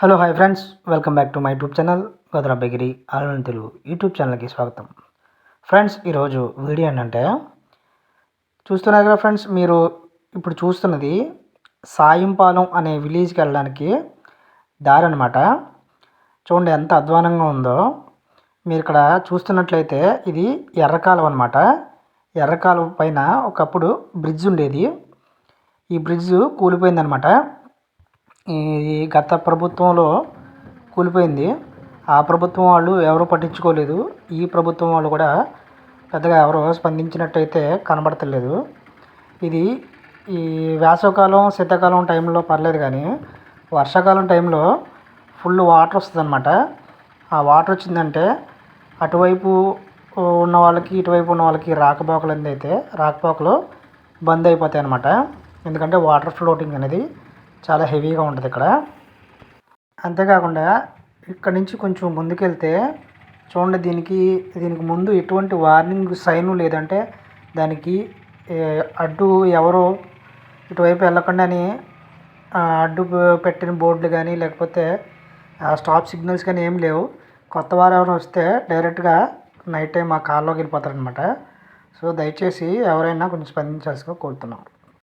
Hello hi friends, welcome back to my YouTube channel Godhra bakery all in Telugu YouTube ఛానల్కి స్వాగతం. Friends, ఈరోజు video ఏంటంటే చూస్తున్నారు కదా ఫ్రెండ్స్, మీరు ఇప్పుడు చూస్తున్నది సాయంపాలెం అనే విలేజ్కి వెళ్ళడానికి దారి అనమాట. చూడండి ఎంత అధ్వానంగా ఉందో. మీరు ఇక్కడ చూస్తున్నట్లయితే ఇది ఎర్రకాలువ అనమాట. ఎర్రకాలువ పైన ఒకప్పుడు బ్రిడ్జ్ ఉండేది. ఈ బ్రిడ్జ్ కూలిపోయిందనమాట. ఈ గత ప్రభుత్వంలో కూలిపోయింది. ఆ ప్రభుత్వం వాళ్ళు ఎవరు పట్టించుకోలేదు. ఈ ప్రభుత్వం వాళ్ళు కూడా పెద్దగా ఎవరు స్పందించినట్టయితే కనబడతలేదు. ఇది ఈ వేసవికాలం శీతాకాలం టైంలో పర్లేదు, కానీ వర్షాకాలం టైంలో ఫుల్ వాటర్ వస్తుంది అనమాట. ఆ వాటర్ వచ్చిందంటే అటువైపు ఉన్న వాళ్ళకి ఇటువైపు ఉన్న వాళ్ళకి రాకపోకలు బంద్ అయిపోతాయి అనమాట. ఎందుకంటే వాటర్ ఫ్లోటింగ్ అనేది చాలా హెవీగా ఉంటుంది ఇక్కడ. అంతేకాకుండా ఇక్కడ నుంచి కొంచెం ముందుకెళ్తే చూడండి, దీనికి ముందు ఎటువంటి వార్నింగ్ సైను లేదంటే దానికి అడ్డు ఎవరు ఇటువైపు వెళ్ళకుండా అని అడ్డు పెట్టిన బోర్డులు కానీ లేకపోతే స్టాప్ సిగ్నల్స్ కానీ ఏం లేవు. కొత్త వారు ఎవరైనా వస్తే డైరెక్ట్గా నైట్ టైం ఆ కార్లోకి వెళ్ళిపోతారనమాట. సో దయచేసి ఎవరైనా కొంచెం స్పందించాల్సిగా కోరుతున్నాం.